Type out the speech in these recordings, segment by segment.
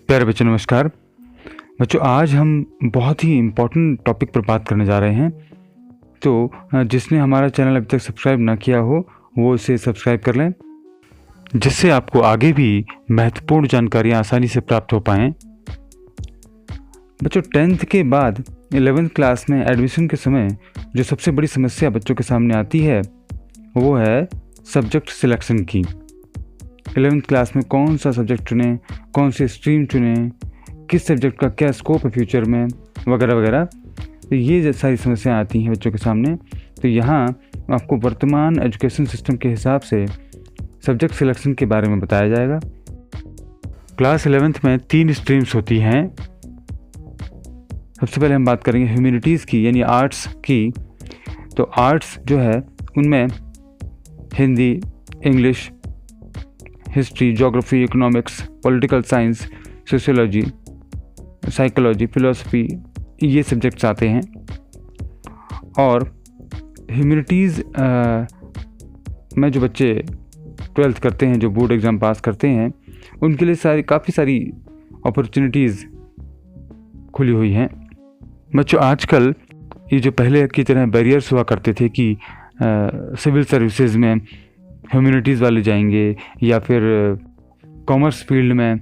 प्यारे बच्चों नमस्कार। बच्चों आज हम बहुत ही इम्पोर्टेंट टॉपिक पर बात करने जा रहे हैं। तो जिसने हमारा चैनल अभी तक सब्सक्राइब ना किया हो वो इसे सब्सक्राइब कर लें, जिससे आपको आगे भी महत्वपूर्ण जानकारियाँ आसानी से प्राप्त हो पाएँ। बच्चों 10th के बाद 11th क्लास में एडमिशन के समय जो सबसे बड़ी समस्या बच्चों के सामने आती है वो है सब्जेक्ट सिलेक्शन की। 11th क्लास में कौन सा सब्जेक्ट चुनें, कौन सी स्ट्रीम चुनें, किस सब्जेक्ट का क्या स्कोप है फ्यूचर में, वगैरह वगैरह। तो ये सारी समस्याएं आती हैं बच्चों के सामने। तो यहाँ आपको वर्तमान एजुकेशन सिस्टम के हिसाब से सब्जेक्ट सिलेक्शन के बारे में बताया जाएगा। क्लास 11th में 3 स्ट्रीम्स होती हैं। सबसे पहले हम बात करेंगे ह्यूमैनिटीज़ की, यानी आर्ट्स की। तो आर्ट्स जो है उनमें Hindi, English, history, geography, economics, political science, sociology, psychology, philosophy, ये सब्जेक्ट्स आते हैं। और ह्यूमैनिटीज़ में जो बच्चे 12th करते हैं, जो बोर्ड एग्ज़ाम पास करते हैं, उनके लिए काफ़ी सारी अपॉर्चुनिटीज़ खुली हुई हैं। बच्चों आजकल ये जो पहले की तरह बैरियर्स हुआ करते थे कि सिविल सर्विसेज में ह्यूमैनिटीज़ वाले जाएंगे या फिर कॉमर्स फील्ड में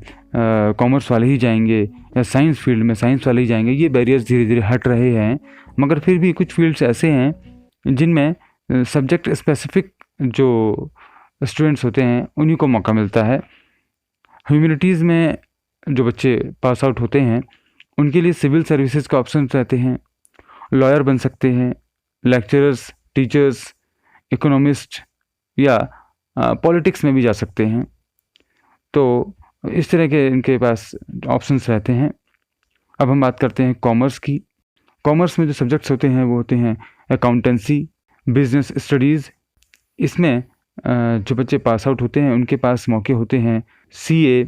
कॉमर्स वाले ही जाएंगे या साइंस फील्ड में साइंस वाले ही जाएंगे, ये बैरियर्स धीरे धीरे हट रहे हैं। मगर फिर भी कुछ फील्ड्स ऐसे हैं जिनमें सब्जेक्ट स्पेसिफिक जो स्टूडेंट्स होते हैं उन्हीं को मौका मिलता है। ह्यूमैनिटीज़ में जो बच्चे पास आउट होते हैं उनके लिए सिविल सर्विसेज का ऑप्शन रहते हैं, लॉयर बन सकते हैं, लेक्चरर्स, टीचर्स, इकोनॉमिस्ट या पॉलिटिक्स में भी जा सकते हैं। तो इस तरह के इनके पास ऑप्शंस रहते हैं। अब हम बात करते हैं कॉमर्स की। कॉमर्स में जो सब्जेक्ट्स होते हैं वो होते हैं अकाउंटेंसी, बिजनेस स्टडीज़। इसमें जो बच्चे पास आउट होते हैं उनके पास मौके होते हैं CA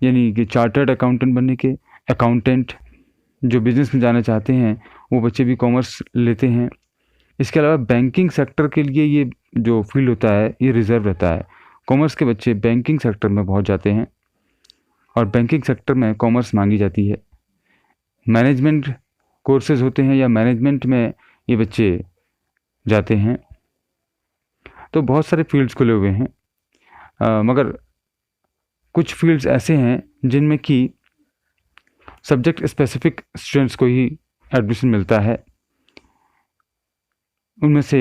यानी कि चार्टर्ड अकाउंटेंट बनने के, अकाउंटेंट जो बिज़नेस में जाना चाहते हैं वो बच्चे भी कॉमर्स लेते हैं। इसके अलावा बैंकिंग सेक्टर के लिए ये जो फील्ड होता है ये रिज़र्व रहता है। कॉमर्स के बच्चे बैंकिंग सेक्टर में बहुत जाते हैं और बैंकिंग सेक्टर में कॉमर्स मांगी जाती है। मैनेजमेंट कोर्सेज होते हैं या मैनेजमेंट में ये बच्चे जाते हैं। तो बहुत सारे फील्ड्स खुले हुए हैं, मगर कुछ फील्ड्स ऐसे हैं जिनमें कि सब्जेक्ट स्पेसिफिक स्टूडेंट्स को ही एडमिशन मिलता है। उनमें से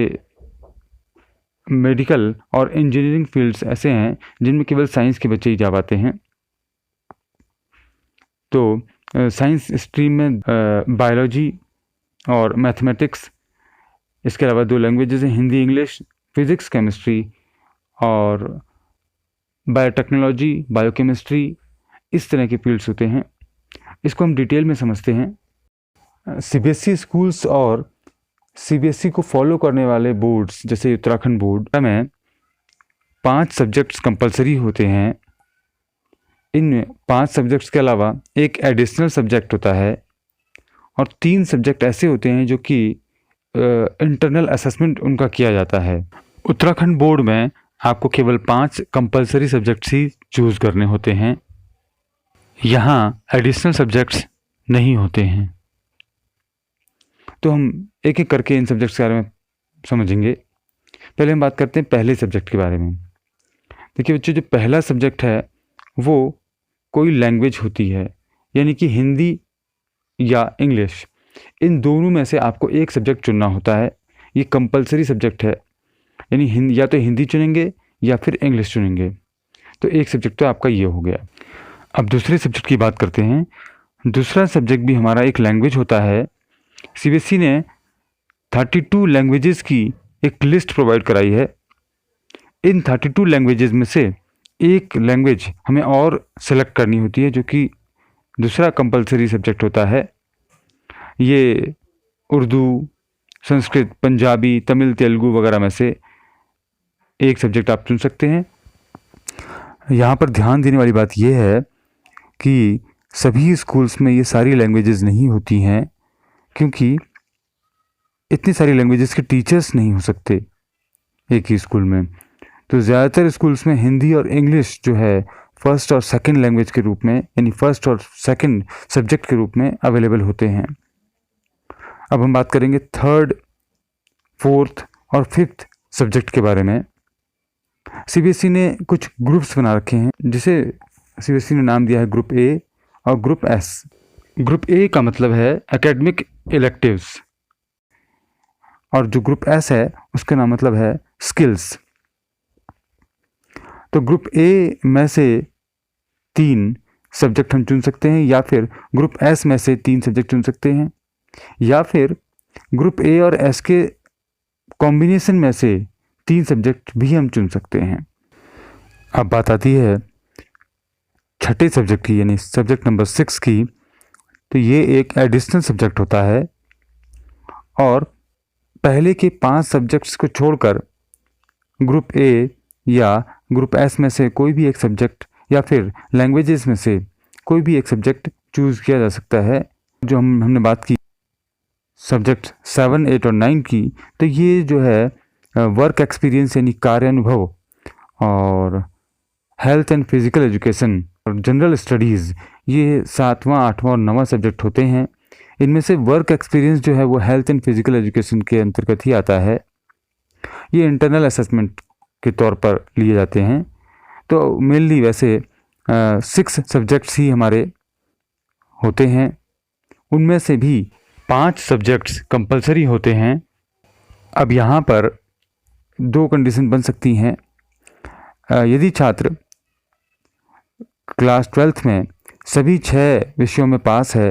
मेडिकल और इंजीनियरिंग फील्ड्स ऐसे हैं जिनमें केवल साइंस के बच्चे ही जा पाते हैं। तो साइंस स्ट्रीम में बायोलॉजी और मैथमेटिक्स, इसके अलावा 2 लैंग्वेजेस हैं, हिंदी इंग्लिश, फिज़िक्स केमिस्ट्री और बायोटेक्नोलॉजी, बायोकेमिस्ट्री, इस तरह के फील्ड्स होते हैं। इसको हम डिटेल में समझते हैं। CBSE स्कूल्स और CBSE को फॉलो करने वाले बोर्ड्स जैसे उत्तराखंड बोर्ड में 5 सब्जेक्ट्स कंपलसरी होते हैं। इन 5 सब्जेक्ट्स के अलावा एक एडिशनल सब्जेक्ट होता है और 3 सब्जेक्ट ऐसे होते हैं जो कि इंटरनल असेसमेंट उनका किया जाता है। उत्तराखंड बोर्ड में आपको केवल 5 कंपलसरी सब्जेक्ट्स ही चूज़ करने होते हैं। यहाँ एडिशनल सब्जेक्ट्स नहीं होते हैं। तो हम एक एक करके इन सब्जेक्ट्स के बारे में समझेंगे। पहले हम बात करते हैं पहले सब्जेक्ट के बारे में। देखिए बच्चों, जो पहला सब्जेक्ट है वो कोई लैंग्वेज होती है, यानी कि हिंदी या इंग्लिश, इन दोनों में से आपको एक सब्जेक्ट चुनना होता है। ये कंपलसरी सब्जेक्ट है, यानी या तो हिंदी चुनेंगे या फिर इंग्लिश चुनेंगे। तो एक सब्जेक्ट तो आपका ये हो गया। अब दूसरे सब्जेक्ट की बात करते हैं। दूसरा सब्जेक्ट भी हमारा एक लैंग्वेज होता है। CBSE ने 32 लैंग्वेजेस की एक लिस्ट प्रोवाइड कराई है। इन 32 लैंग्वेजेस में से एक लैंग्वेज हमें और सेलेक्ट करनी होती है, जो कि दूसरा कंपलसरी सब्जेक्ट होता है। ये उर्दू, संस्कृत, पंजाबी, तमिल, तेलुगु वगैरह में से एक सब्जेक्ट आप चुन सकते हैं। यहाँ पर ध्यान देने वाली बात यह है कि सभी स्कूल्स में ये सारी लैंग्वेजेस नहीं होती हैं, क्योंकि इतनी सारी लैंग्वेजेस के टीचर्स नहीं हो सकते एक ही स्कूल में। तो ज़्यादातर स्कूल्स में हिंदी और इंग्लिश जो है फर्स्ट और सेकंड लैंग्वेज के रूप में, यानी फर्स्ट और सेकंड सब्जेक्ट के रूप में अवेलेबल होते हैं। अब हम बात करेंगे थर्ड, फोर्थ और फिफ्थ सब्जेक्ट के बारे में। सीबीएसई ने कुछ ग्रुप्स बना रखे हैं, जिसे सीबीएसई ने नाम दिया है ग्रुप ए और ग्रुप एस। ग्रुप ए का मतलब है एकेडमिक इलेक्टिव्स, और जो ग्रुप एस है उसका नाम मतलब है स्किल्स। तो ग्रुप ए में से 3 सब्जेक्ट हम चुन सकते हैं, या फिर ग्रुप एस में से 3 सब्जेक्ट चुन सकते हैं, या फिर ग्रुप ए और एस के कॉम्बिनेशन में से 3 सब्जेक्ट भी हम चुन सकते हैं। अब बात आती है छठे सब्जेक्ट की, यानी सब्जेक्ट नंबर 6 की। तो ये एक एडिशनल सब्जेक्ट होता है, और पहले के 5 सब्जेक्ट्स को छोड़कर ग्रुप ए या ग्रुप एस में से कोई भी एक सब्जेक्ट, या फिर लैंग्वेजेस में से कोई भी एक सब्जेक्ट चूज़ किया जा सकता है। जो हमने बात की सब्जेक्ट 7, 8 और 9 की, तो ये जो है वर्क एक्सपीरियंस यानी कार्यानुभव, और हेल्थ एंड फिजिकल एजुकेशन और जनरल स्टडीज़, ये 7वां, 8वां और 9वां सब्जेक्ट होते हैं। इनमें से वर्क एक्सपीरियंस जो है वो हेल्थ एंड फिजिकल एजुकेशन के अंतर्गत ही आता है। ये इंटरनल असेसमेंट के तौर पर लिए जाते हैं। तो मेनली वैसे 6 सब्जेक्ट्स ही हमारे होते हैं, उनमें से भी 5 सब्जेक्ट्स कंपलसरी होते हैं। अब यहाँ पर 2 कंडीशन बन सकती हैं। यदि छात्र क्लास 12th में सभी 6 विषयों में पास है,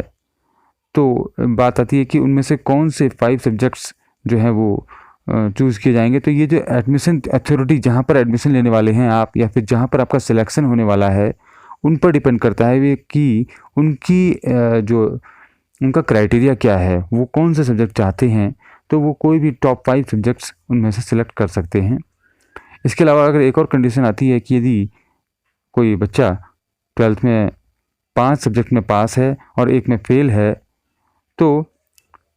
तो बात आती है कि उनमें से कौन से 5 सब्जेक्ट्स जो हैं वो चूज़ किए जाएंगे। तो ये जो एडमिशन अथॉरिटी, जहाँ पर एडमिशन लेने वाले हैं आप, या फिर जहाँ पर आपका सिलेक्शन होने वाला है, उन पर डिपेंड करता है कि उनका क्राइटेरिया क्या है, वो कौन से सब्जेक्ट चाहते हैं। तो वो कोई भी टॉप 5 सब्जेक्ट्स उनमें से सिलेक्ट कर सकते हैं। इसके अलावा अगर एक और कंडीशन आती है कि यदि कोई बच्चा 12th में 5 सब्जेक्ट में पास है और एक में फेल है, तो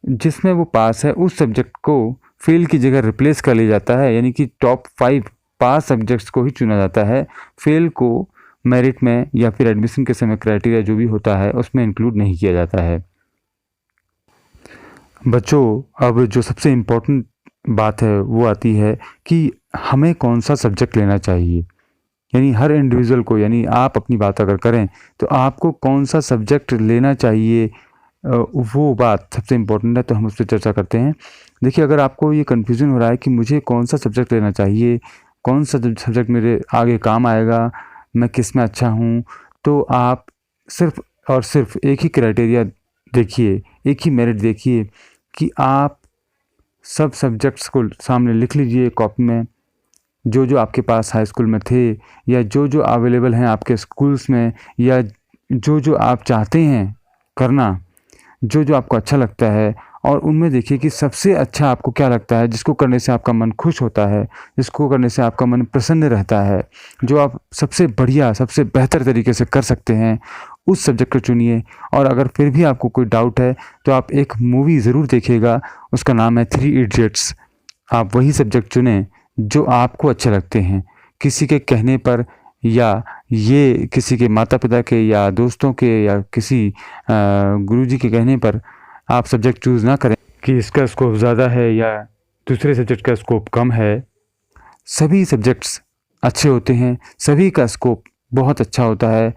जिसमें वो पास है उस सब्जेक्ट को फेल की जगह रिप्लेस कर लिया जाता है, यानी कि टॉप 5 पास सब्जेक्ट्स को ही चुना जाता है। फेल को मेरिट में या फिर एडमिशन के समय क्राइटेरिया जो भी होता है उसमें इंक्लूड नहीं किया जाता है। बच्चों, अब जो सबसे इम्पोर्टेंट बात है वो आती है कि हमें कौन सा सब्जेक्ट लेना चाहिए। यानी हर इंडिविजुअल को, यानी आप अपनी बात अगर करें तो आपको कौन सा सब्जेक्ट लेना चाहिए, वो बात सबसे इम्पोर्टेंट है। तो हम उस पर चर्चा करते हैं। देखिए, अगर आपको ये कन्फ्यूज़न हो रहा है कि मुझे कौन सा सब्जेक्ट लेना चाहिए, कौन सा सब्जेक्ट मेरे आगे काम आएगा, मैं किस में अच्छा हूँ, तो आप सिर्फ और सिर्फ एक ही क्राइटेरिया देखिए, एक ही मेरिट देखिए कि आप सब सब्जेक्ट्स को सामने लिख लीजिए कॉपी में, जो जो आपके पास हाई स्कूल में थे, या जो जो अवेलेबल हैं आपके स्कूल्स में, या जो जो आप चाहते हैं करना, जो जो आपको अच्छा लगता है, और उनमें देखिए कि सबसे अच्छा आपको क्या लगता है, जिसको करने से आपका मन खुश होता है, जिसको करने से आपका मन प्रसन्न रहता है, जो आप सबसे बढ़िया, सबसे बेहतर तरीके से कर सकते हैं, उस सब्जेक्ट को चुनिए। और अगर फिर भी आपको कोई डाउट है तो आप एक मूवी ज़रूर देखिएगा, उसका नाम है 3 इडियट्स। आप वही सब्जेक्ट चुनें जो आपको अच्छे लगते हैं। किसी के कहने पर, या ये किसी के माता पिता के या दोस्तों के या किसी गुरुजी के कहने पर आप सब्जेक्ट चूज़ ना करें कि इसका स्कोप ज़्यादा है या दूसरे सब्जेक्ट का स्कोप कम है। सभी सब्जेक्ट्स अच्छे होते हैं, सभी का स्कोप बहुत अच्छा होता है।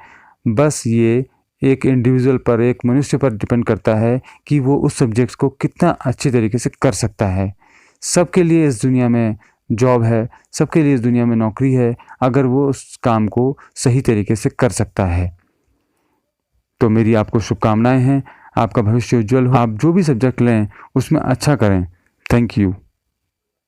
बस ये एक इंडिविजुअल पर, एक मनुष्य पर डिपेंड करता है कि वो उस सब्जेक्ट्स को कितना अच्छे तरीके से कर सकता है। सबके लिए इस दुनिया में जॉब है, सबके लिए इस दुनिया में नौकरी है, अगर वो उस काम को सही तरीके से कर सकता है। तो मेरी आपको शुभकामनाएं हैं, आपका भविष्य उज्जवल हो। आप जो भी सब्जेक्ट लें उसमें अच्छा करें। Thank you.